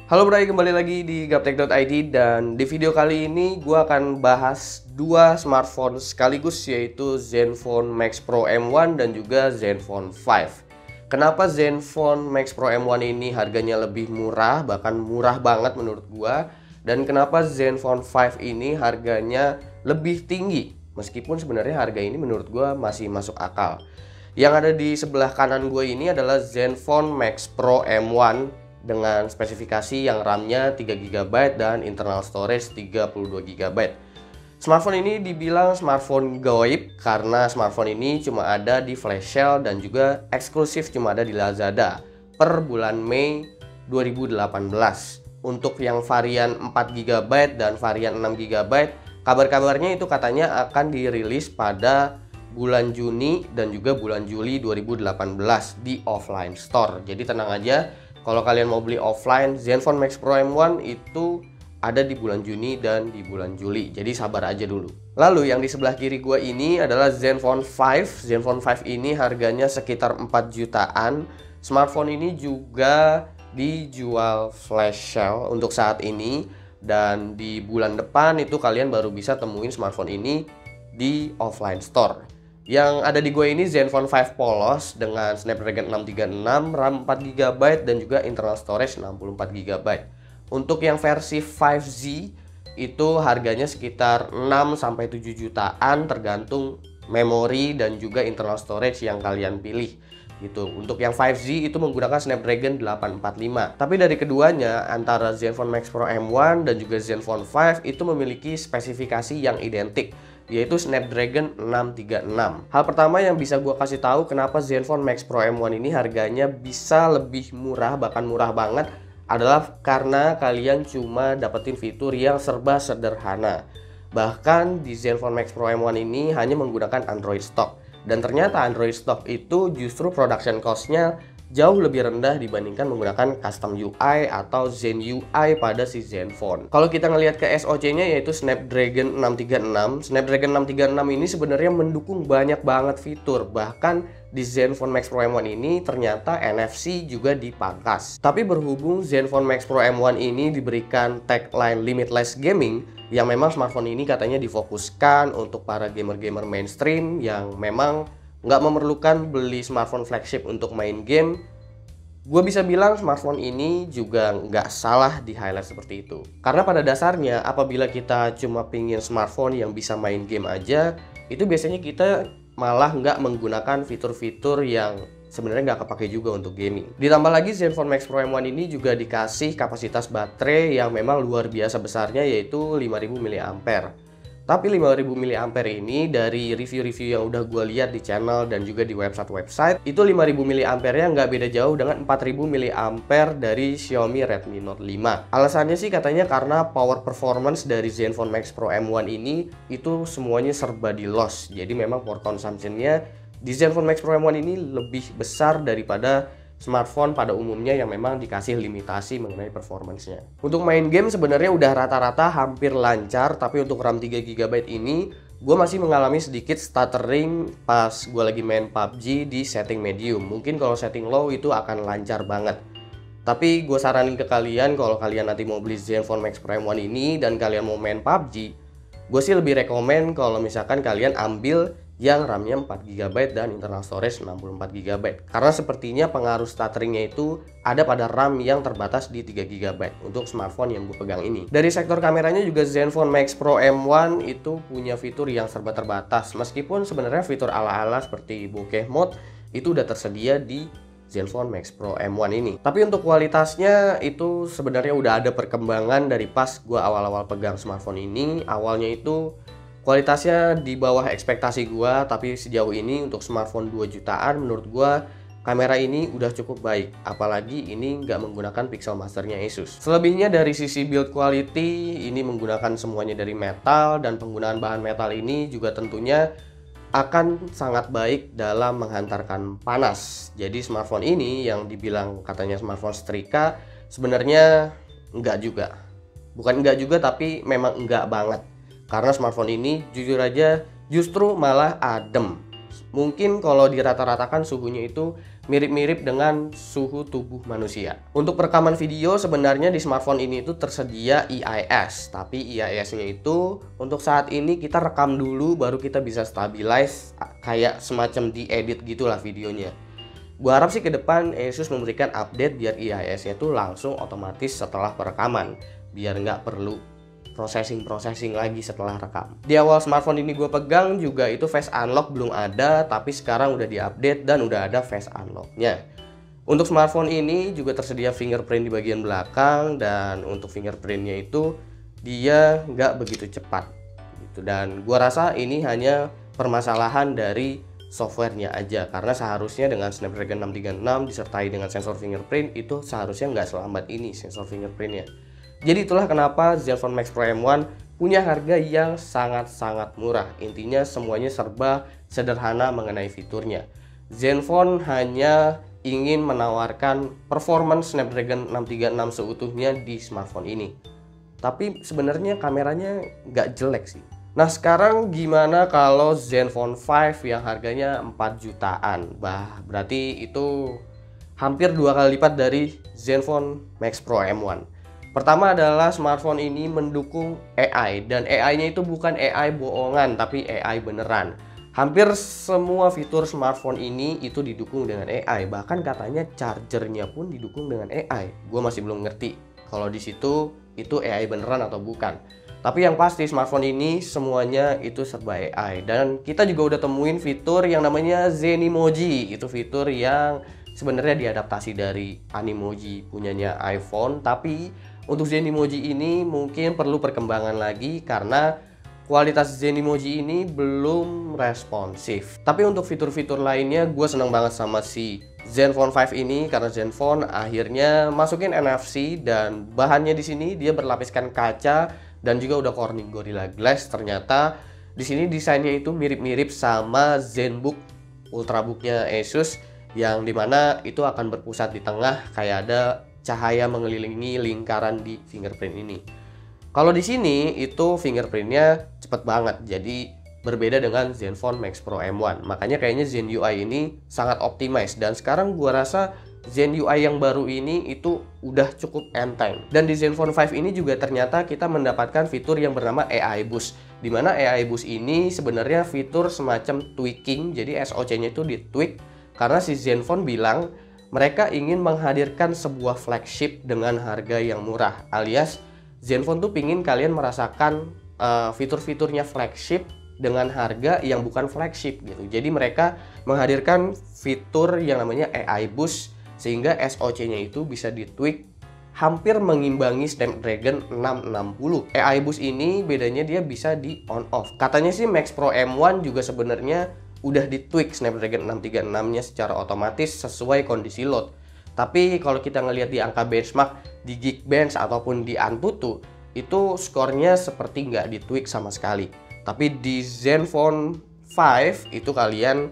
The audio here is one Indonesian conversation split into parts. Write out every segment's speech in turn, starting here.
Halo Bray, kembali lagi di gaptek.id dan di video kali ini gue akan bahas dua smartphone sekaligus, yaitu Zenfone Max Pro M1 dan juga Zenfone 5. Kenapa Zenfone Max Pro M1 ini harganya lebih murah, bahkan murah banget menurut gue, dan kenapa Zenfone 5 ini harganya lebih tinggi, meskipun sebenarnya harga ini menurut gue masih masuk akal. Yang ada di sebelah kanan gue ini adalah Zenfone Max Pro M1 dengan spesifikasi yang RAM-nya 3GB dan internal storage 32GB. Smartphone ini dibilang smartphone gaib karena smartphone ini cuma ada di flash sale dan juga eksklusif cuma ada di Lazada per bulan Mei 2018. Untuk yang varian 4GB dan varian 6GB, kabar-kabarnya itu katanya akan dirilis pada bulan Juni dan juga bulan Juli 2018 di offline store. Jadi tenang aja, kalau kalian mau beli offline, Zenfone Max Pro M1 itu ada di bulan Juni dan di bulan Juli. Jadi sabar aja dulu. Lalu yang di sebelah kiri gue ini adalah Zenfone 5. Zenfone 5 ini harganya sekitar 4 jutaan. Smartphone ini juga dijual flash sale untuk saat ini. Dan di bulan depan itu kalian baru bisa temuin smartphone ini di offline store. Yang ada di gue ini Zenfone 5 polos dengan Snapdragon 636, RAM 4GB dan juga internal storage 64GB. Untuk yang versi 5Z itu harganya sekitar 6-7 jutaan tergantung memori dan juga internal storage yang kalian pilih gitu. Untuk yang 5Z itu menggunakan Snapdragon 845. Tapi dari keduanya antara Zenfone Max Pro M1 dan juga Zenfone 5 itu memiliki spesifikasi yang identik, yaitu Snapdragon 636. Hal pertama yang bisa gue kasih tahu kenapa Zenfone Max Pro M1 ini harganya bisa lebih murah, bahkan murah banget, adalah karena kalian cuma dapetin fitur yang serba sederhana. Bahkan di Zenfone Max Pro M1 ini hanya menggunakan Android stock. Dan ternyata Android stock itu justru production cost-nya jauh lebih rendah dibandingkan menggunakan custom UI atau Zen UI pada si Zenfone. Kalau kita ngelihat ke SoC-nya yaitu Snapdragon 636. Snapdragon 636 ini sebenarnya mendukung banyak banget fitur. Bahkan di Zenfone Max Pro M1 ini ternyata NFC juga dipangkas. Tapi berhubung Zenfone Max Pro M1 ini diberikan tagline limitless gaming, yang memang smartphone ini katanya difokuskan untuk para gamer-gamer mainstream yang memang nggak memerlukan beli smartphone flagship untuk main game. Gue bisa bilang smartphone ini juga nggak salah di highlight seperti itu. Karena pada dasarnya apabila kita cuma pingin smartphone yang bisa main game aja, itu biasanya kita malah nggak menggunakan fitur-fitur yang sebenarnya nggak kepake juga untuk gaming. Ditambah lagi Zenfone Max Pro M1 ini juga dikasih kapasitas baterai yang memang luar biasa besarnya, yaitu 5000 mAh. Tapi 5000 mAh ini dari review-review yang udah gue lihat di channel dan juga di website itu 5000 mAh-nya nggak beda jauh dengan 4000 mAh dari Xiaomi Redmi Note 5. Alasannya sih katanya karena power performance dari Zenfone Max Pro M1 ini itu semuanya serba di loss. Jadi memang power consumption-nya di Zenfone Max Pro M1 ini lebih besar daripada smartphone pada umumnya yang memang dikasih limitasi mengenai performance-nya. Untuk main game sebenarnya udah rata-rata hampir lancar, tapi untuk RAM 3GB ini gue masih mengalami sedikit stuttering pas gue lagi main PUBG di setting medium. Mungkin kalau setting low itu akan lancar banget. Tapi gue saranin ke kalian kalau kalian nanti mau beli Zenfone Max Pro M1 ini dan kalian mau main PUBG, gue sih lebih rekomen kalau misalkan kalian ambil yang RAM-nya 4GB dan internal storage 64GB. Karena sepertinya pengaruh stutteringnya itu ada pada RAM yang terbatas di 3GB untuk smartphone yang gue pegang ini. Dari sektor kameranya juga Zenfone Max Pro M1 itu punya fitur yang serba terbatas. Meskipun sebenarnya fitur ala-ala seperti bokeh mode itu udah tersedia di Zenfone Max Pro M1 ini. Tapi untuk kualitasnya itu sebenarnya udah ada perkembangan dari pas gue awal-awal pegang smartphone ini. Awalnya itu kualitasnya di bawah ekspektasi gua, tapi sejauh ini untuk smartphone 2 jutaan menurut gua kamera ini udah cukup baik. Apalagi ini nggak menggunakan pixel masternya Asus. Selebihnya dari sisi build quality, ini menggunakan semuanya dari metal, dan penggunaan bahan metal ini juga tentunya akan sangat baik dalam menghantarkan panas. Jadi smartphone ini yang dibilang katanya smartphone setrika, sebenarnya enggak juga. Bukan enggak juga, tapi memang enggak banget. Karena smartphone ini jujur aja justru malah adem. Mungkin kalau dirata-ratakan suhunya itu mirip-mirip dengan suhu tubuh manusia. Untuk perekaman video sebenarnya di smartphone ini itu tersedia EIS, tapi EIS-nya itu untuk saat ini kita rekam dulu baru kita bisa stabilize, kayak semacam diedit gitulah videonya. Gua harap sih ke depan Asus memberikan update biar EIS-nya itu langsung otomatis setelah perekaman, biar nggak perlu processing lagi setelah rekam. Di awal smartphone ini gue pegang juga itu face unlock belum ada, tapi sekarang udah diupdate dan udah ada face unlocknya. Untuk smartphone ini juga tersedia fingerprint di bagian belakang, dan untuk fingerprintnya itu dia nggak begitu cepat gitu. Dan gue rasa ini hanya permasalahan dari softwarenya aja, karena seharusnya dengan Snapdragon 636 disertai dengan sensor fingerprint itu seharusnya nggak selambat ini sensor fingerprintnya. Jadi itulah kenapa Zenfone Max Pro M1 punya harga yang sangat-sangat murah. Intinya semuanya serba sederhana mengenai fiturnya. Zenfone hanya ingin menawarkan performance Snapdragon 636 seutuhnya di smartphone ini. Tapi sebenarnya kameranya nggak jelek sih. Nah sekarang gimana kalau Zenfone 5 yang harganya 4 jutaan? Berarti itu hampir 2 kali lipat dari Zenfone Max Pro M1. Pertama adalah smartphone ini mendukung AI, dan AI-nya itu bukan AI bohongan tapi AI beneran. Hampir semua fitur smartphone ini itu didukung dengan AI, bahkan katanya chargernya pun didukung dengan AI. Gue masih belum ngerti kalau di situ itu AI beneran atau bukan. Tapi yang pasti smartphone ini semuanya itu serba AI, dan kita juga udah temuin fitur yang namanya Zenimoji. Itu fitur yang sebenarnya diadaptasi dari Animoji punyanya iPhone, tapi untuk Zenimoji ini mungkin perlu perkembangan lagi karena kualitas Zenimoji ini belum responsif. Tapi untuk fitur-fitur lainnya gue seneng banget sama si Zenfone 5 ini, karena Zenfone akhirnya masukin NFC dan bahannya di sini dia berlapiskan kaca dan juga udah Corning Gorilla Glass. Ternyata di sini desainnya itu mirip-mirip sama ZenBook Ultrabooknya Asus, yang dimana itu akan berpusat di tengah kayak ada cahaya mengelilingi lingkaran di fingerprint ini. Kalau di sini itu fingerprintnya cepet banget, jadi berbeda dengan Zenfone Max Pro M1. Makanya kayaknya Zen UI ini sangat optimize, dan sekarang gua rasa Zen UI yang baru ini itu udah cukup enteng. Dan di Zenfone 5 ini juga ternyata kita mendapatkan fitur yang bernama AI Boost, dimana AI Boost ini sebenarnya fitur semacam tweaking. Jadi SoC-nya itu ditweak karena si Zenfone bilang mereka ingin menghadirkan sebuah flagship dengan harga yang murah, alias Zenfone tuh pingin kalian merasakan fitur-fiturnya flagship dengan harga yang bukan flagship gitu. Jadi mereka menghadirkan fitur yang namanya AI Boost sehingga SoC-nya itu bisa ditweak hampir mengimbangi Snapdragon 660. AI Boost ini bedanya dia bisa di on off. Katanya sih Max Pro M1 juga sebenarnya udah ditweak Snapdragon 636-nya secara otomatis sesuai kondisi load. Tapi kalau kita ngelihat di angka benchmark di Geekbench ataupun di Antutu, itu skornya seperti nggak ditweak sama sekali. Tapi di Zenfone 5 itu kalian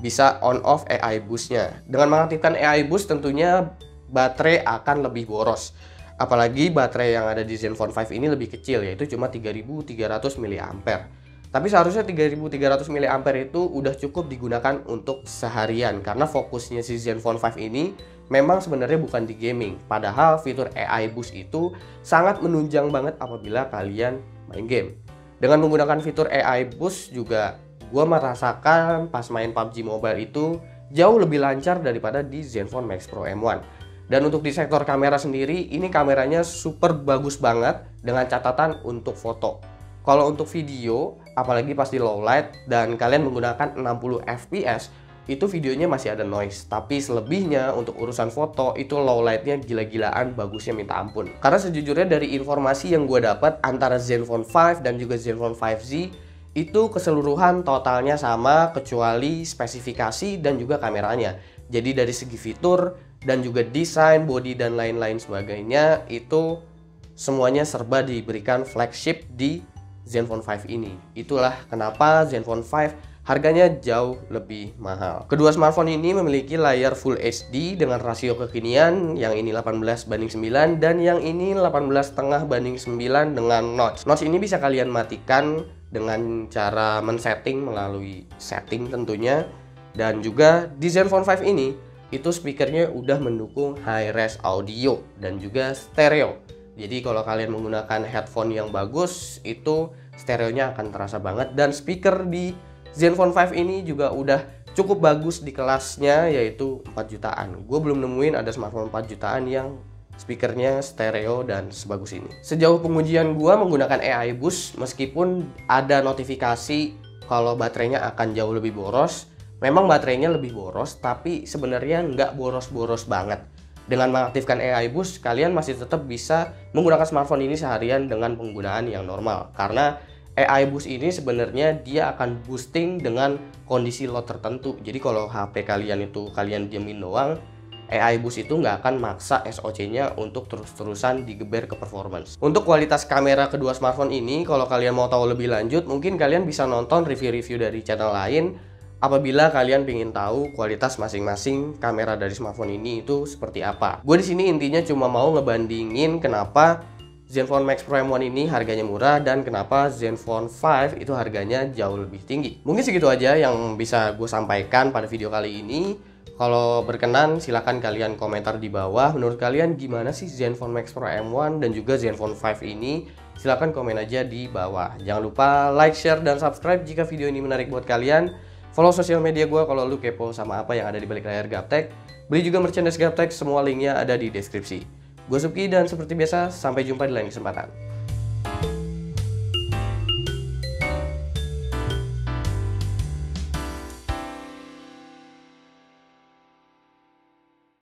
bisa on off AI Boost-nya. Dengan mengaktifkan AI Boost tentunya baterai akan lebih boros. Apalagi baterai yang ada di Zenfone 5 ini lebih kecil, yaitu cuma 3300 mAh. Tapi seharusnya 3300 mAh itu udah cukup digunakan untuk seharian, karena fokusnya si Zenfone 5 ini memang sebenarnya bukan di gaming. Padahal fitur AI Boost itu sangat menunjang banget apabila kalian main game. Dengan menggunakan fitur AI Boost juga gue merasakan pas main PUBG Mobile itu jauh lebih lancar daripada di Zenfone Max Pro M1. Dan untuk di sektor kamera sendiri, ini kameranya super bagus banget dengan catatan untuk foto. Kalau untuk video, apalagi pas di low light dan kalian menggunakan 60 fps, itu videonya masih ada noise. Tapi selebihnya untuk urusan foto itu low lightnya gila-gilaan bagusnya minta ampun. Karena sejujurnya dari informasi yang gue dapat antara Zenfone 5 dan juga Zenfone 5Z, itu keseluruhan totalnya sama kecuali spesifikasi dan juga kameranya. Jadi dari segi fitur dan juga desain, body dan lain-lain sebagainya, itu semuanya serba diberikan flagship di Zenfone 5 ini. Itulah kenapa Zenfone 5 harganya jauh lebih mahal. Kedua smartphone ini memiliki layar Full HD dengan rasio kekinian, yang ini 18:9 dan yang ini 18,5:9 dengan notch. Notch ini bisa kalian matikan dengan cara men-setting melalui setting tentunya. Dan juga di Zenfone 5 ini itu speakernya udah mendukung high res audio dan juga stereo. Jadi kalau kalian menggunakan headphone yang bagus, itu stereonya akan terasa banget. Dan speaker di Zenfone 5 ini juga udah cukup bagus di kelasnya, yaitu 4 jutaan. Gue belum nemuin ada smartphone 4 jutaan yang speakernya stereo dan sebagus ini. Sejauh pengujian gue menggunakan AI Boost, meskipun ada notifikasi kalau baterainya akan jauh lebih boros, memang baterainya lebih boros, tapi sebenarnya nggak boros-boros banget. Dengan mengaktifkan AI Boost, kalian masih tetap bisa menggunakan smartphone ini seharian dengan penggunaan yang normal. Karena AI Boost ini sebenarnya dia akan boosting dengan kondisi load tertentu. Jadi kalau HP kalian itu kalian diemin doang, AI Boost itu nggak akan maksa SoC-nya untuk terus-terusan digeber ke performance. Untuk kualitas kamera kedua smartphone ini, kalau kalian mau tahu lebih lanjut, mungkin kalian bisa nonton review-review dari channel lain apabila kalian ingin tahu kualitas masing-masing kamera dari smartphone ini itu seperti apa. Gue di sini intinya cuma mau ngebandingin kenapa Zenfone Max Pro M1 ini harganya murah dan kenapa Zenfone 5 itu harganya jauh lebih tinggi. Mungkin segitu aja yang bisa gue sampaikan pada video kali ini. Kalau berkenan silahkan kalian komentar di bawah. Menurut kalian gimana sih Zenfone Max Pro M1 dan juga Zenfone 5 ini? Silahkan komen aja di bawah. Jangan lupa like, share, dan subscribe jika video ini menarik buat kalian. Follow sosial media gue kalau lu kepo sama apa yang ada di balik layar Gaptek. Beli juga merchandise Gaptek, semua linknya ada di deskripsi. Gue Supki dan seperti biasa, sampai jumpa di lain kesempatan.